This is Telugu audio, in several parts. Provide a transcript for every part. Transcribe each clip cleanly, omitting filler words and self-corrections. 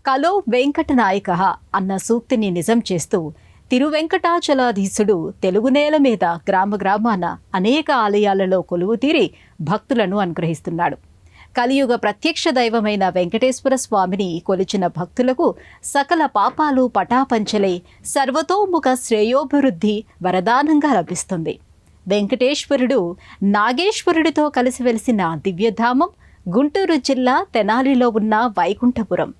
కలో వెంకటనాయకః అన్న సూక్తిని నిజం చేస్తూ తిరువెంకటాచలాధీశుడు తెలుగు నేల మీద గ్రామాన అనేక ఆలయాలలో కొలువుతీరి భక్తులను అనుగ్రహిస్తున్నాడు. కలియుగ ప్రత్యక్ష దైవమైన వెంకటేశ్వర స్వామిని కొలిచిన భక్తులకు సకల పాపాలు పటాపంచలై సర్వతోముఖ శ్రేయోభివృద్ధి వరదానంగా లభిస్తుంది. వెంకటేశ్వరుడు నాగేశ్వరుడితో కలిసి వెలిసిన దివ్యధామం గుంటూరు జిల్లా తెనాలిలో ఉన్న వైకుంఠపురం.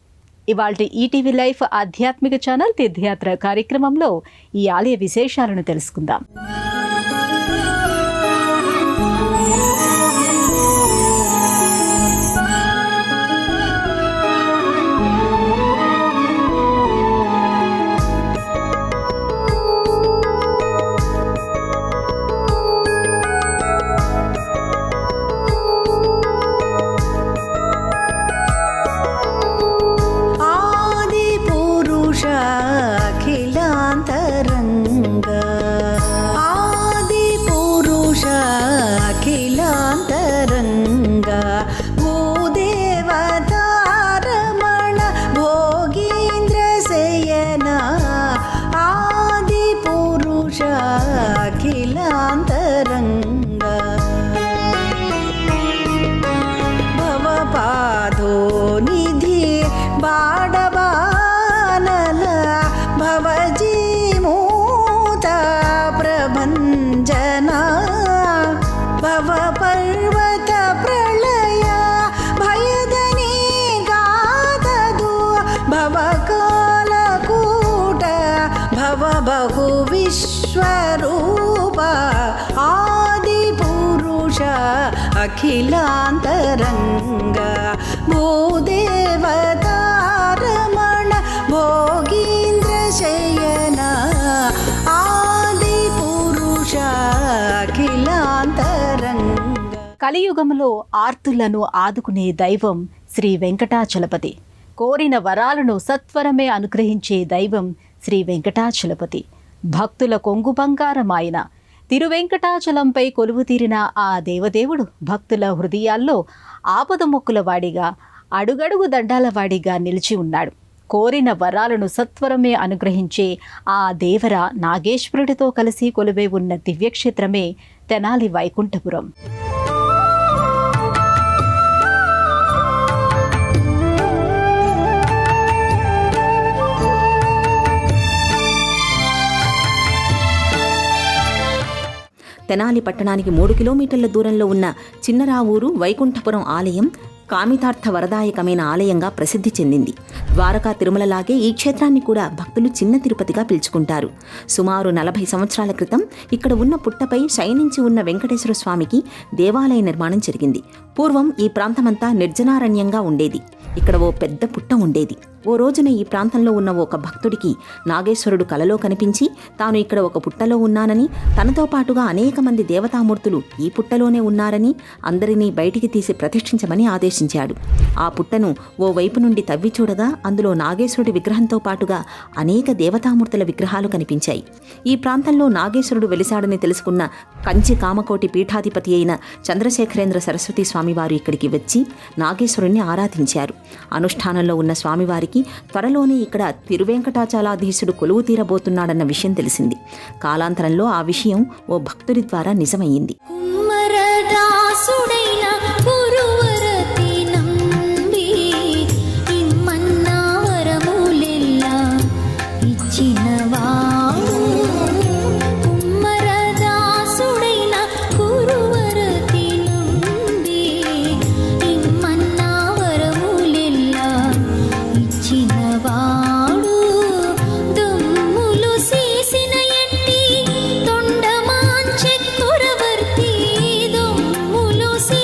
ఇవాల్టి ఈటీవీ లైఫ్ ఆధ్యాత్మిక ఛానల్ తీర్థయాత్ర కార్యక్రమంలో ఈ ఆలయ విశేషాలను తెలుసుకుందాం. बहु विश्वरूप आदिपुरुष अखिलान्तरङ्ग भूदेवतारमण भोगीन्द्रशयन आदिपुरुष अखिलान्तरङ्ग. కలియుగంలో ఆర్తులను ఆదుకునే దైవం శ్రీ వెంకటాచలపతి. కోరిన వరాలను సత్వరమే అనుగ్రహించే దైవం శ్రీ వెంకటాచలపతి. భక్తుల కొంగు బంగారమాయన తిరువెంకటాచలంపై కొలువుతీరిన ఆ దేవదేవుడు భక్తుల హృదయాల్లో ఆపద మొక్కుల వాడిగా, అడుగడుగు దండాల వాడిగా నిలిచి ఉన్నాడు. కోరిన వరాలను సత్వరమే అనుగ్రహించే ఆ దేవర నాగేశ్వరుడితో కలిసి కొలువై ఉన్న దివ్యక్షేత్రమే తెనాలి వైకుంఠపురం. తెనాలి పట్టణానికి 3 కిలోమీటర్ల దూరంలో ఉన్న చిన్నరావూరు వైకుంఠపురం ఆలయం కామితార్థ వరదాయకమైన ఆలయంగా ప్రసిద్ధి చెందింది. ద్వారకా తిరుమలలాగే ఈ క్షేత్రాన్ని కూడా భక్తులు చిన్న తిరుపతిగా పిలుచుకుంటారు. సుమారు 40 సంవత్సరాల క్రితం ఇక్కడ ఉన్న పుట్టపై శయనించి ఉన్న వెంకటేశ్వర స్వామికి దేవాలయ నిర్మాణం జరిగింది. పూర్వం ఈ ప్రాంతమంతా నిర్జనారణ్యంగా ఉండేది. ఇక్కడ ఓ పెద్ద పుట్ట ఉండేది. ఓ రోజున ఈ ప్రాంతంలో ఉన్న ఒక భక్తుడికి నాగేశ్వరుడు కలలో కనిపించి తాను ఇక్కడ ఒక పుట్టలో ఉన్నానని, తనతో పాటుగా అనేక మంది దేవతామూర్తులు ఈ పుట్టలోనే ఉన్నారని అందరినీ బయటికి తీసి ప్రతిష్ఠించమని ఆదేశించాడు. ఆ పుట్టను ఓ వైపు నుండి తవ్వి చూడగా అందులో నాగేశ్వరుడి విగ్రహంతో పాటుగా అనేక దేవతామూర్తుల విగ్రహాలు కనిపించాయి. ఈ ప్రాంతంలో నాగేశ్వరుడు వెలిశాడని తెలుసుకున్న కంచి కామకోటి పీఠాధిపతి అయిన చంద్రశేఖరేంద్ర సరస్వతి స్వామివారు ఇక్కడికి వచ్చి నాగేశ్వరుణ్ణి ఆరాధించారు. అనుష్ఠానంలో ఉన్న స్వామివారికి త్వరలోనే ఇక్కడ తిరువెంకటాచలాధీశుడు కొలువు తీరబోతున్నాడన్న విషయం తెలిసింది. కాలాంతరంలో ఆ విషయం ఓ భక్తుడి ద్వారా నిజమయ్యింది. Lucy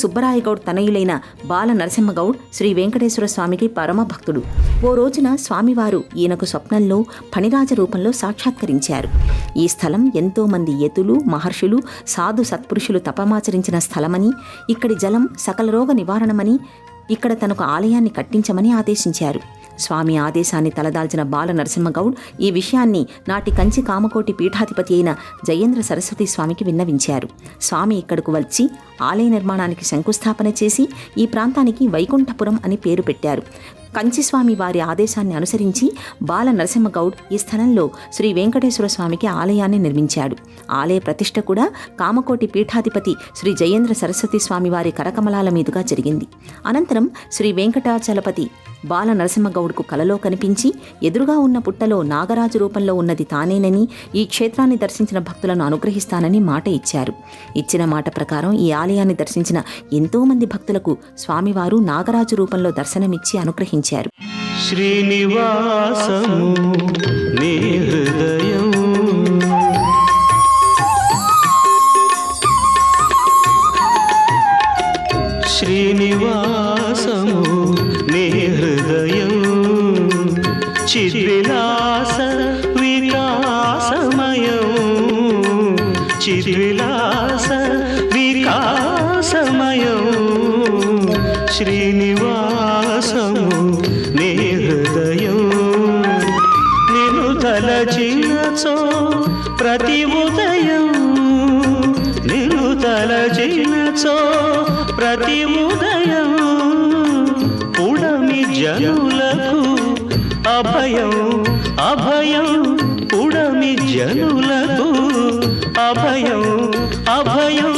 సుబ్బరాయగౌడ్ తనయులైన బాల నరసింహగౌడ్ శ్రీ వెంకటేశ్వర స్వామికి పరమ భక్తుడు. ఓ రోజున స్వామివారు ఈయనకు స్వప్నంలో ఫణిరాజ రూపంలో సాక్షాత్కరించారు. ఈ స్థలం ఎంతో మంది యతులు, మహర్షులు, సాధు సత్పురుషులు తపమాచరించిన స్థలమని, ఇక్కడి జలం సకల రోగ నివారణమని, ఇక్కడ తనకు ఆలయాన్ని కట్టించమని ఆదేశించారు. స్వామి ఆదేశాన్ని తలదాల్చిన బాల నరసింహగౌడ్ ఈ విషయాన్ని నాటి కంచి కామకోటి పీఠాధిపతి అయిన జయేంద్ర సరస్వతి స్వామికి విన్నవించారు. స్వామి ఇక్కడకు వచ్చి ఆలయ నిర్మాణానికి శంకుస్థాపన చేసి ఈ ప్రాంతానికి వైకుంఠపురం అని పేరు పెట్టారు. కంచిస్వామి వారి ఆదేశాన్ని అనుసరించి బాల నరసింహగౌడ్ ఈ స్థలంలో శ్రీ వెంకటేశ్వర స్వామికి ఆలయాన్ని నిర్మించాడు. ఆలయ ప్రతిష్ఠ కూడా కామకోటి పీఠాధిపతి శ్రీ జయేంద్ర సరస్వతి స్వామి వారి కరకమలాల మీదుగా జరిగింది. అనంతరం శ్రీ వెంకటాచలపతి బాల నరసింహగౌడ్కు కలలో కనిపించి ఎదురుగా ఉన్న పుట్టలో నాగరాజు రూపంలో ఉన్నది తానేనని, ఈ క్షేత్రాన్ని దర్శించిన భక్తులను అనుగ్రహిస్తానని మాట ఇచ్చారు. ఇచ్చిన మాట ప్రకారం ఈ ఆలయాన్ని దర్శించిన ఎంతో మంది భక్తులకు స్వామివారు నాగరాజు రూపంలో దర్శనమిచ్చి అనుగ్రహించారు. శ్రీనివాసము నీ హృదయం శ్రీనివాసము నీ హృదయం చిద్విలాస వికాసమయం చిద్విలాస వికాసమయం శ్రీనివాసము నీ హృదయం నిన్ను తలచినచో ప్రతి ఉదయం నిన్ను తలచినచో ప్రతి ఉదయం పుడమి జనులకు అభయం అభయం పుడమి జనులకు అభయం అభయం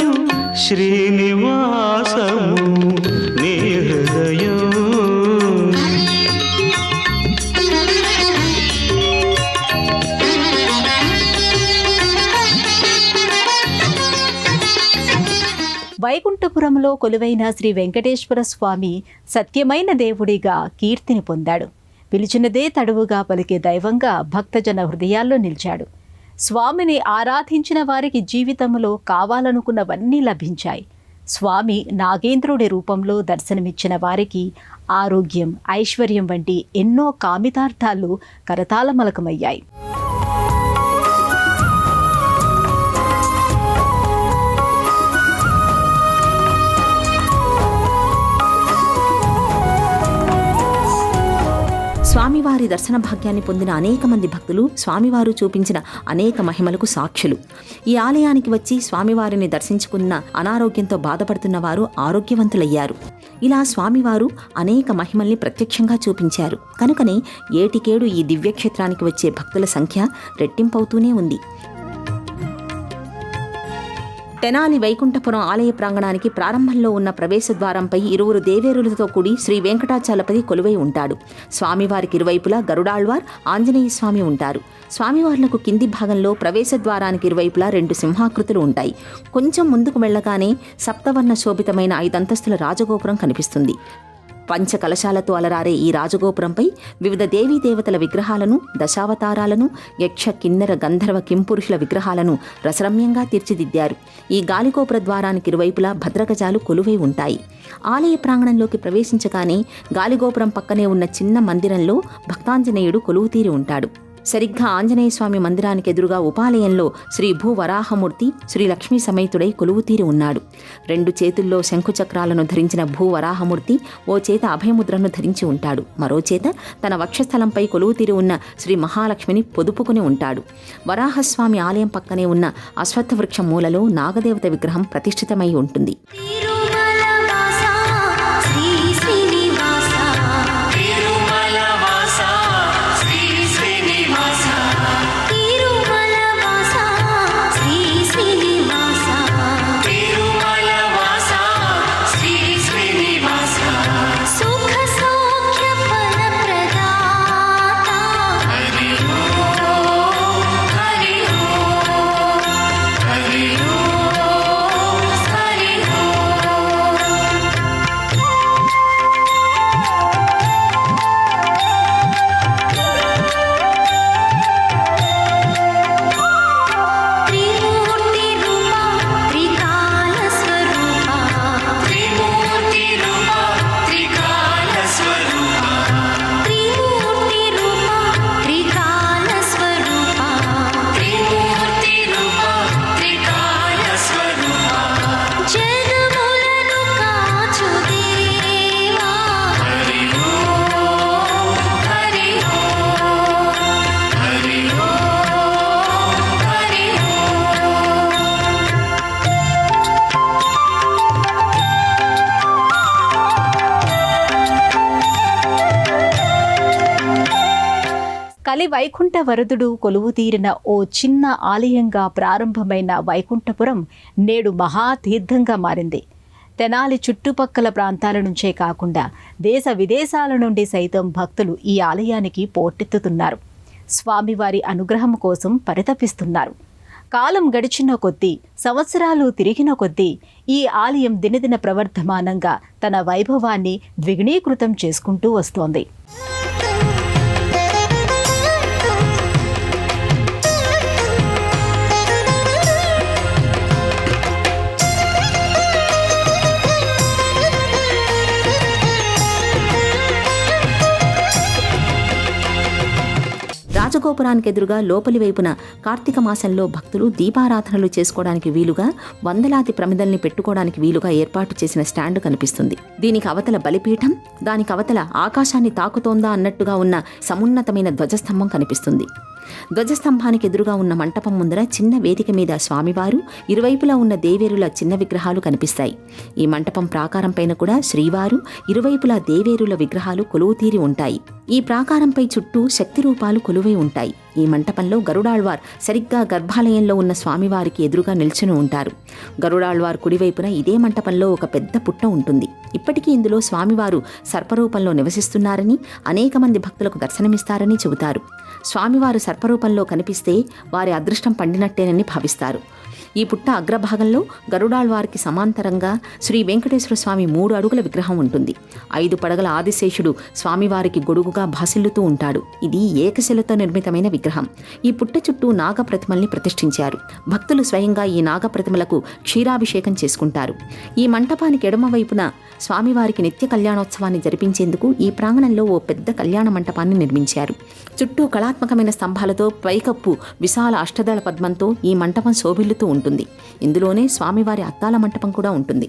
శ్రీనివాసము నీ హృదయం. వైకుంఠపురంలో కొలువైన శ్రీ వెంకటేశ్వర స్వామి సత్యమైన దేవుడిగా కీర్తిని పొందాడు. పిలిచినదే తడువుగా పలికే దైవంగా భక్తజన హృదయాల్లో నిలిచాడు. స్వామిని ఆరాధించిన వారికి జీవితంలో కావాలనుకున్నవన్నీ లభించాయి. స్వామి నాగేంద్రుడి రూపంలో దర్శనమిచ్చిన వారికి ఆరోగ్యం, ఐశ్వర్యం వంటి ఎన్నో కామితార్థాలు కరతాళమలకమయ్యాయి. స్వామివారి దర్శన భాగ్యాన్ని పొందిన అనేక మంది భక్తులు స్వామివారు చూపించిన అనేక మహిమలకు సాక్షులు. ఈ ఆలయానికి వచ్చి స్వామివారిని దర్శించుకున్న అనారోగ్యంతో బాధపడుతున్న వారు ఆరోగ్యవంతులయ్యారు. ఇలా స్వామివారు అనేక మహిమల్ని ప్రత్యక్షంగా చూపించారు. కనుకనే ఏటికేడు ఈ దివ్యక్షేత్రానికి వచ్చే భక్తుల సంఖ్య రెట్టింపవుతూనే ఉంది. తెనాలి వైకుంఠపురం ఆలయ ప్రాంగణానికి ప్రారంభంలో ఉన్న ప్రవేశ ద్వారంపై ఇరువురు దేవేరులతో కూడి శ్రీ వెంకటాచలపతి కొలువై ఉంటాడు. స్వామివారికి ఇరువైపులా గరుడాళ్వార్, ఆంజనేయ స్వామి ఉంటారు. స్వామివార్లకు కింది భాగంలో ప్రవేశ ద్వారానికి ఇరువైపులా 2 సింహాకృతులు ఉంటాయి. కొంచెం ముందుకు వెళ్లగానే సప్తవర్ణ శోభితమైన 5 అంతస్తుల రాజగోపురం కనిపిస్తుంది. పంచకలశాలతో అలరారే ఈ రాజగోపురంపై వివిధ దేవీ దేవతల విగ్రహాలను, దశావతారాలను, యక్ష, కిన్నెర, గంధర్వ, కింపురుషుల విగ్రహాలను రసరమ్యంగా తీర్చిదిద్దారు. ఈ గాలిగోపుర ద్వారానికి ఇరువైపులా భద్రగజాలు కొలువై ఉంటాయి. ఆలయ ప్రాంగణంలోకి ప్రవేశించగానే గాలిగోపురం పక్కనే ఉన్న చిన్న మందిరంలో భక్తాంజనేయుడు కొలువుతీరి ఉంటాడు. సరిగ్గా ఆంజనేయ స్వామి మందిరానికి ఎదురుగా ఉపాలయంలో శ్రీ భూవరాహమూర్తి శ్రీ లక్ష్మీ సమేతుడై కొలువుతీరి ఉన్నాడు. 2 చేతుల్లో శంఖుచక్రాలను ధరించిన భూవరాహమూర్తి ఓ చేత అభయముద్రను ధరించి ఉంటాడు. మరో చేత తన వక్షస్థలంపై కొలువుతీరి ఉన్న శ్రీ మహాలక్ష్మిని పొదుపుకుని ఉంటాడు. వరాహస్వామి ఆలయం పక్కనే ఉన్న అశ్వత్థ వృక్షం మూలలో నాగదేవత విగ్రహం ప్రతిష్ఠితమై ఉంటుంది. కలి వైకుంఠ వరదుడు కొలువు తీరిన ఓ చిన్న ఆలయంగా ప్రారంభమైన వైకుంఠపురం నేడు మహాతీర్థంగా మారింది. తెనాలి చుట్టుపక్కల ప్రాంతాల నుంచే కాకుండా దేశ విదేశాల నుండి సైతం భక్తులు ఈ ఆలయానికి పోటెత్తుతున్నారు. స్వామివారి అనుగ్రహం కోసం పరితపిస్తున్నారు. కాలం గడిచిన కొద్దీ, సంవత్సరాలు తిరిగిన కొద్దీ ఈ ఆలయం దినదిన ప్రవర్ధమానంగా తన వైభవాన్ని ద్విగుణీకృతం చేసుకుంటూ వస్తోంది. రాజగోపురానికి ఎదురుగా లోపలి వైపున కార్తీక మాసంలో భక్తులు దీపారాధనలు చేసుకోవడానికి వీలుగా వందలాది ప్రమిదల్ని పెట్టుకోవడానికి వీలుగా ఏర్పాటు చేసిన స్టాండ్ కనిపిస్తుంది. దీనికి అవతల బలిపీఠం, దానికి అవతల ఆకాశాన్ని తాకుతోందా అన్నట్టుగా ఉన్న సమున్నతమైన ధ్వజస్తంభం కనిపిస్తుంది. ధ్వజస్తంభానికి ఎదురుగా ఉన్న మంటపం ముందర చిన్న వేదిక మీద స్వామివారు, ఇరువైపులా ఉన్న దేవేరుల చిన్న విగ్రహాలు కనిపిస్తాయి. ఈ మంటపం ప్రాకారం పైన కూడా శ్రీవారు, ఇరువైపులా దేవేరుల విగ్రహాలు కొలువుతీరి ఉంటాయి. ఈ ప్రాకారంపై చుట్టూ శక్తి రూపాలు కొలువై ఉంటాయి. ఈ మంటపంలో గరుడాళ్వార్ సరిగ్గా గర్భాలయంలో ఉన్న స్వామివారికి ఎదురుగా నిల్చుని ఉంటారు. గరుడాళ్వార్ కుడివైపున ఇదే మంటపంలో ఒక పెద్ద పుట్ట ఉంటుంది. ఇప్పటికీ ఇందులో స్వామివారు సర్పరూపంలో నివసిస్తున్నారని, అనేక మంది భక్తులకు దర్శనమిస్తారని చెబుతారు. స్వామివారు సర్పరూపంలో కనిపిస్తే వారి అదృష్టం పండినట్టేనని భావిస్తారు. ఈ పుట్ట అగ్రభాగంలో గరుడాళ్వారికి సమాంతరంగా శ్రీ వెంకటేశ్వర స్వామి 3 అడుగుల విగ్రహం ఉంటుంది. 5 పడగల ఆదిశేషుడు స్వామివారికి గొడుగుగా భాసిల్లుతూ ఉంటాడు. ఇది ఏకశిలతో నిర్మితమైన విగ్రహం. ఈ పుట్ట చుట్టూ నాగప్రతిమల్ని ప్రతిష్ఠించారు. భక్తులు స్వయంగా ఈ నాగప్రతిమలకు క్షీరాభిషేకం చేసుకుంటారు. ఈ మంటపానికి ఎడమవైపున స్వామివారికి నిత్య కళ్యాణోత్సవాన్ని జరిపించేందుకు ఈ ప్రాంగణంలో ఓ పెద్ద కళ్యాణ మంటపాన్ని నిర్మించారు. చుట్టూ కళాత్మకమైన స్తంభాలతో పైకప్పు విశాల అష్టదళ పద్మంతో ఈ మంటపం శోభిల్లుతూ ఉంటుంది. ఇందులోనే స్వామివారి అద్దాల మంటపం కూడా ఉంటుంది.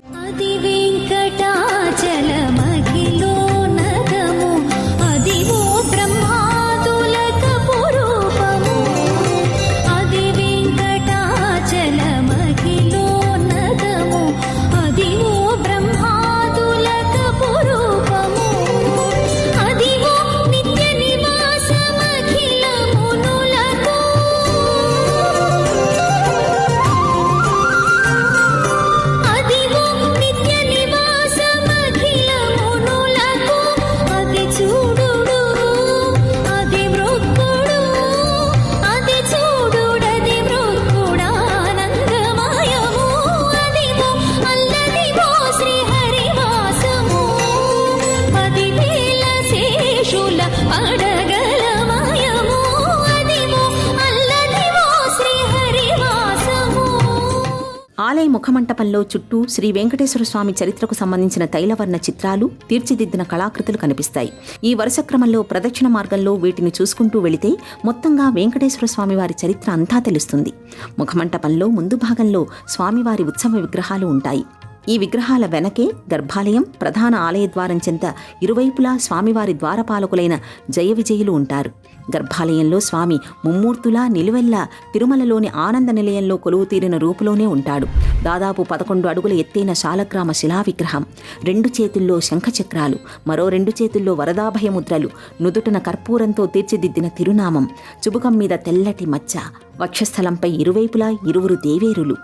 ఆలయ ముఖమంటపంలో చుట్టూ శ్రీ వెంకటేశ్వర స్వామి చరిత్రకు సంబంధించిన తైలవర్ణ చిత్రాలు, తీర్చిదిద్దిన కళాకృతులు కనిపిస్తాయి. ఈ వరుస క్రమంలో ప్రదక్షిణ మార్గంలో వీటిని చూసుకుంటూ వెళితే మొత్తంగా వెంకటేశ్వర స్వామి వారి చరిత్ర అంతా తెలుస్తుంది. ముఖమంటపంలో ముందు భాగంలో స్వామివారి ఉత్సవ విగ్రహాలు ఉంటాయి. ఈ విగ్రహాల వెనకే గర్భాలయం, ప్రధాన ఆలయ ద్వారం చెంత ఇరువైపులా స్వామివారి ద్వారపాలకులైన జయ విజయులు ఉంటారు. గర్భాలయంలో స్వామి ముమ్మూర్తులా నిలువెల్లా తిరుమలలోని ఆనంద నిలయంలో కొలువు తీరిన రూపులోనే ఉంటాడు. దాదాపు 11 అడుగుల ఎత్తైన శాలగ్రామ శిలా విగ్రహం, 2 చేతుల్లో శంఖచక్రాలు, మరో 2 చేతుల్లో వరదాభయముద్రలు, నుదుటన కర్పూరంతో తీర్చిదిద్దిన తిరునామం, చుబుకం మీద తెల్లటి మచ్చ, వక్షస్థలంపై ఇరువైపులా 2 దేవేరులు,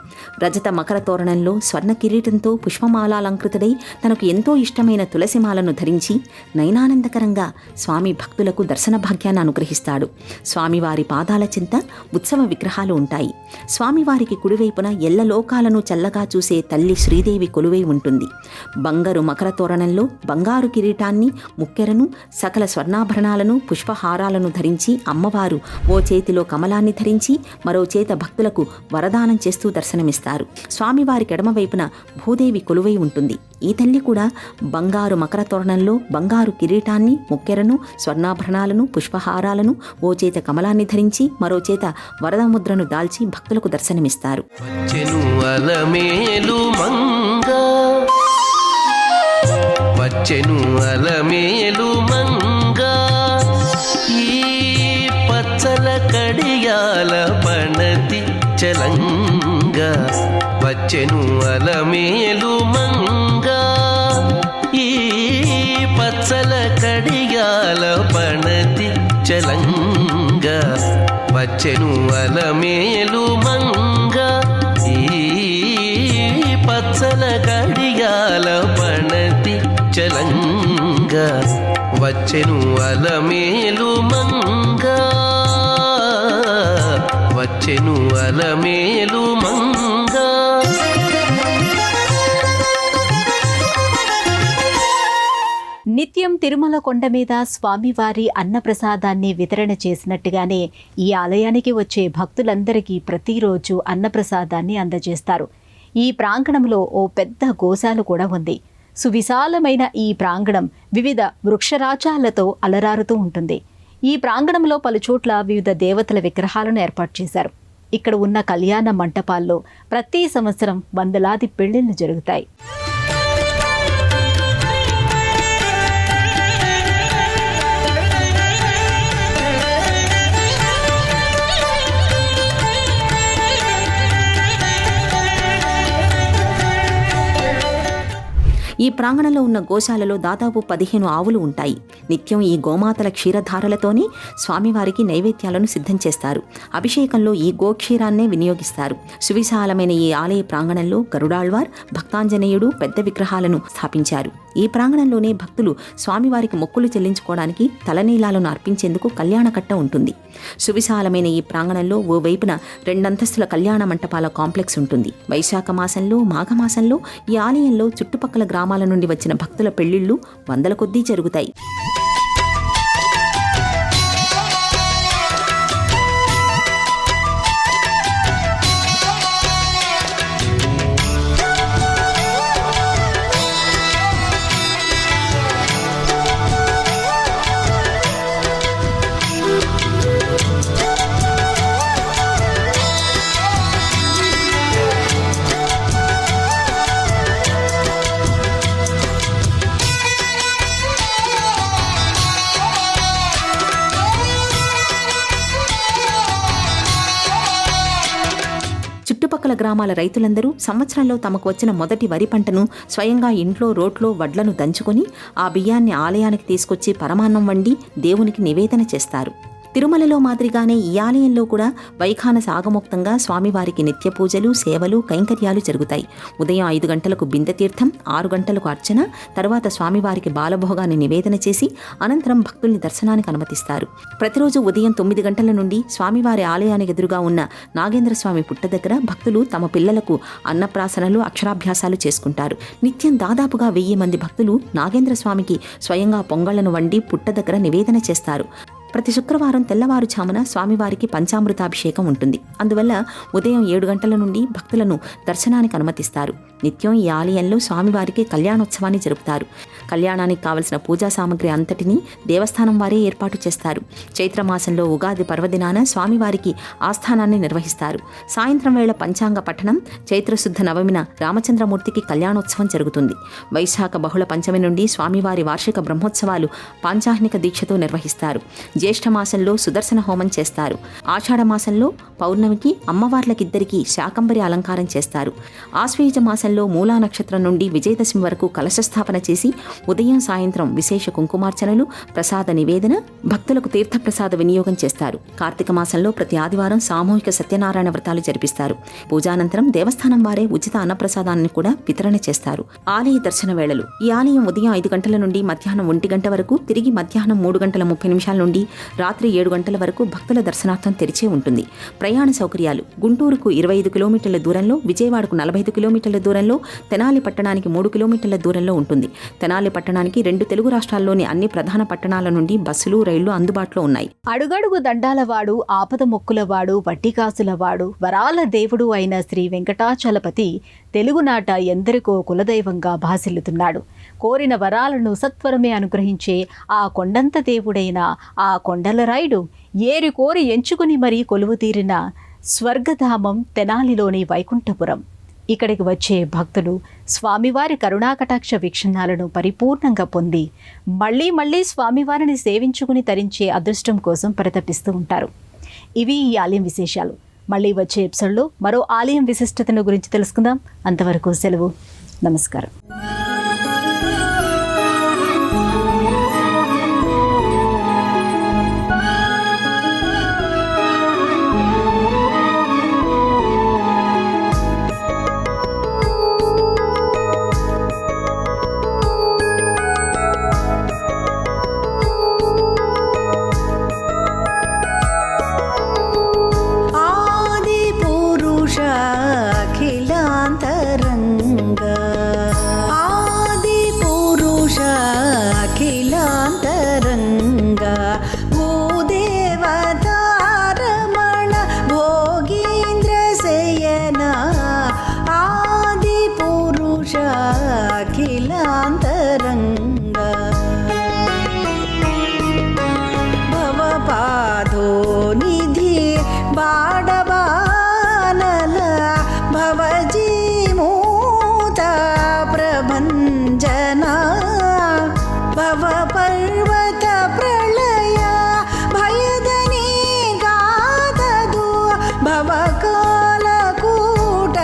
రజత మకర తోరణంలో స్వర్ణ కిరీటంతో పుష్పమాలాలంకృతుడై తనకు ఎంతో ఇష్టమైన తులసిమాలను ధరించి నయనానందకరంగా స్వామి భక్తులకు దర్శన భాగ్యాన్ని అనుగ్రహిస్తాడు. స్వామివారి పాదాల చింత ఉత్సవ విగ్రహాలు ఉంటాయి. స్వామివారికి కుడివైపున ఎల్లలోకాలను చల్లగా చూసే తల్లి శ్రీదేవి కొలువై ఉంటుంది. బంగారు మకర తోరణంలో బంగారు కిరీటాన్ని, ముక్కెరను, సకల స్వర్ణాభరణాలను, పుష్పహారాలను ధరించి అమ్మవారు ఓ చేతిలో కమలాన్ని ధరించి మరో చేత భక్తులకు వరదానం చేస్తూ దర్శనమిస్తారు. స్వామివారికి ఎడమవైపున భూదేవి కొలువై ఉంటుంది. ఈ తల్లి కూడా బంగారు మకర తోరణంలో బంగారు కిరీటాన్ని, ముక్కెరను, స్వర్ణాభరణాలను, పుష్పహారాలను, ఓ చేత కమలాన్ని ధరించి మరో చేత వరదముద్రను దాల్చి భక్తులకు దర్శనమిస్తారు. వచ్చెను అలమేలు మంగా, ఈ పచ్చల కడియాల పణతి చలంగా. వచ్చెను అలమేలు మంగా, ఈ పచ్చల కడియాల పణతి చలంగా వచ్చెను అలమేలు మంగ ఈ పచ్చల కడియాల పణతి చలంగా వచ్చెను అలమేలు మంగ వచ్చెను అలమేలు మంగ. నిత్యం తిరుమల కొండ మీద స్వామివారి అన్నప్రసాదాన్ని వితరణ చేసినట్టుగానే ఈ ఆలయానికి వచ్చే భక్తులందరికీ ప్రతిరోజు అన్నప్రసాదాన్ని అందజేస్తారు. ఈ ప్రాంగణంలో ఓ పెద్ద గోశాల కూడా ఉంది. సువిశాలమైన ఈ ప్రాంగణం వివిధ వృక్షరాజాలతో అలరారుతూ ఉంటుంది. ఈ ప్రాంగణంలో పలుచోట్ల వివిధ దేవతల విగ్రహాలను ఏర్పాటు చేశారు. ఇక్కడ ఉన్న కళ్యాణ మంటపాల్లో ప్రతి సంవత్సరం వందలాది పెళ్లిళ్లు జరుగుతాయి. ఈ ప్రాంగణంలో ఉన్న గోశాలలో దాదాపు 15 ఆవులు ఉంటాయి. నిత్యం ఈ గోమాతల క్షీరధారలతోనే స్వామివారికి నైవేద్యాలను సిద్ధం చేస్తారు. అభిషేకంలో ఈ గోక్షీరాన్నే వినియోగిస్తారు. సువిశాలమైన ఈ ఆలయ ప్రాంగణంలో గరుడాళ్వార్, భక్తాంజనేయుడు పెద్ద విగ్రహాలను స్థాపించారు. ఈ ప్రాంగణంలోనే భక్తులు స్వామివారికి మొక్కులు చెల్లించుకోవడానికి తలనీలాలను అర్పించేందుకు కళ్యాణకట్ట ఉంటుంది. సువిశాలమైన ఈ ప్రాంగణంలో ఓ వైపున 2 అంతస్తుల కళ్యాణ మంటపాల కాంప్లెక్స్ ఉంటుంది. వైశాఖ మాసంలో, మాఘమాసంలో ఈ ఆలయంలో చుట్టుపక్కల గ్రామాల నుండి వచ్చిన భక్తుల పెళ్లిళ్లు వందల కొద్దీ జరుగుతాయి. చుట్టుపక్కల గ్రామాల రైతులందరూ సంవత్సరంలో తమకు వచ్చిన మొదటి వరి పంటను స్వయంగా ఇంట్లో రోట్లో వడ్లను దంచుకొని ఆ బియ్యాన్ని ఆలయానికి తీసుకొచ్చి పరమాన్నం వండి దేవునికి నివేదన చేస్తారు. తిరుమలలో మాదిరిగానే ఈ ఆలయంలో కూడా వైఖానస ఆగమోక్తంగా స్వామివారికి నిత్య పూజలు, సేవలు, కైంకర్యాలు జరుగుతాయి. ఉదయం 5 గంటలకు బిందెతీర్థం, 6 గంటలకు అర్చన, తర్వాత స్వామివారికి బాలభోగాన్ని నివేదన చేసి అనంతరం భక్తుల్ని దర్శనానికి అనుమతిస్తారు. ప్రతిరోజు ఉదయం 9 గంటల నుండి స్వామివారి ఆలయానికి ఎదురుగా ఉన్న నాగేంద్రస్వామి పుట్ట దగ్గర భక్తులు తమ పిల్లలకు అన్నప్రాసనలు, అక్షరాభ్యాసాలు చేసుకుంటారు. నిత్యం దాదాపుగా 1000 మంది భక్తులు నాగేంద్రస్వామికి స్వయంగా పొంగళ్లను వండి పుట్ట దగ్గర నివేదన చేస్తారు. ప్రతి శుక్రవారం తెల్లవారుఛామున స్వామివారికి పంచామృతాభిషేకం ఉంటుంది. అందువల్ల ఉదయం 7 గంటల నుండి భక్తులను దర్శనానికి అనుమతిస్తారు. నిత్యం ఈ ఆలయంలో స్వామివారికి కళ్యాణోత్సవాన్ని జరుపుతారు. కళ్యాణానికి కావలసిన పూజా సామగ్రి అంతటినీ దేవస్థానం వారే ఏర్పాటు చేస్తారు. చైత్రమాసంలో ఉగాది పర్వదినాన స్వామివారికి ఆస్థానాన్ని నిర్వహిస్తారు. సాయంత్రం వేళ పంచాంగ పఠనం, చైత్రశుద్ధ నవమిన రామచంద్రమూర్తికి కళ్యాణోత్సవం జరుగుతుంది. వైశాఖ బహుళ పంచమి నుండి స్వామివారి వార్షిక బ్రహ్మోత్సవాలు పాంచాహ్నిక దీక్షతో నిర్వహిస్తారు. జ్యేష్ఠమాసంలో సుదర్శన హోమం చేస్తారు. ఆషాఢ మాసంలో పౌర్ణమికి అమ్మవార్లకిద్దరికీ శాకంబరి అలంకారం చేస్తారు. ఆశ్వయుజ మాసంలో మూలా నక్షత్రం నుండి విజయదశమి వరకు కలశస్థాపన చేసి ఉదయం సాయంత్రం విశేష కుంకుమార్చనలు, ప్రసాద నివేదన, భక్తులకు తీర్థప్రసాద వినియోగం చేస్తారు. కార్తీక మాసంలో ప్రతి ఆదివారం సామూహిక సత్యనారాయణ వ్రతాలు జరిపిస్తారు. పూజానంతరం దేవస్థానం వారే ఉచిత అన్నప్రసాదాన్ని కూడా వితరణ చేస్తారు. ఆలయ దర్శన వేళలు. ఈ ఆలయం ఉదయం 5 గంటల నుండి మధ్యాహ్నం 1 గంట వరకు, తిరిగి మధ్యాహ్నం 3 గంటల 30 నిమిషాల నుండి రాత్రి 7 గంటల వరకు భక్తుల దర్శనార్థం తెరిచే ఉంటుంది. ప్రయాణ సౌకర్యాలు. గుంటూరుకు 25 కిలోమీటర్ల దూరంలో, విజయవాడకు 45 కిలోమీటర్ల దూరంలో, తెనాలి పట్టణానికి 3 కిలోమీటర్ల దూరంలో ఉంటుంది. తెనాలి పట్టణానికి 2 తెలుగు రాష్ట్రాల్లోని అన్ని ప్రధాన పట్టణాల నుండి బస్సులు, రైళ్లు అందుబాటులో ఉన్నాయి. అడుగడుగు దండాలవాడు, ఆపద మొక్కులవాడు, వట్టికాసులవాడు, వరాల దేవుడు అయిన శ్రీ వెంకటాచలపతి తెలుగునాట ఎందరికో కులదైవంగా భాసిల్లుతున్నాడు. కోరిన వరాలను సత్వరమే అనుగ్రహించే ఆ కొండంత దేవుడైన ఆ కొండలరాయుడు ఏరి కోరి ఎంచుకుని మరీ కొలువు తీరిన స్వర్గధామం తెనాలిలోని వైకుంఠపురం. ఇక్కడికి వచ్చే భక్తులు స్వామివారి కరుణాకటాక్ష వీక్షణాలను పరిపూర్ణంగా పొంది మళ్లీ మళ్లీ స్వామివారిని సేవించుకుని తరించే అదృష్టం కోసం పరితపిస్తూ ఉంటారు. ఇవి ఈ ఆలయం విశేషాలు. మళ్ళీ వచ్చే ఎపిసోడ్లో మరో ఆలయం విశిష్టతను గురించి తెలుసుకుందాం. అంతవరకు సెలవు. నమస్కారం. అఖిలాంతరంగా భవపాదో నిధి బాడబానల భవజీమూత ప్రభంజనా భవ పర్వత ప్రళయ భయదని గాతదు భవ కాలకూట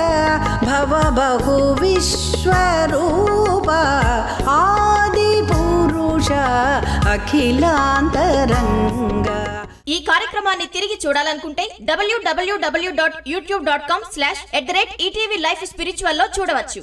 భవ బహు విశ్వరూప ఆది పురుష అఖిలాంతరంగా. ఈ కార్యక్రమాన్ని తిరిగి చూడాలనుకుంటే www.youtube.com/ETV Life Spiritual లో చూడవచ్చు.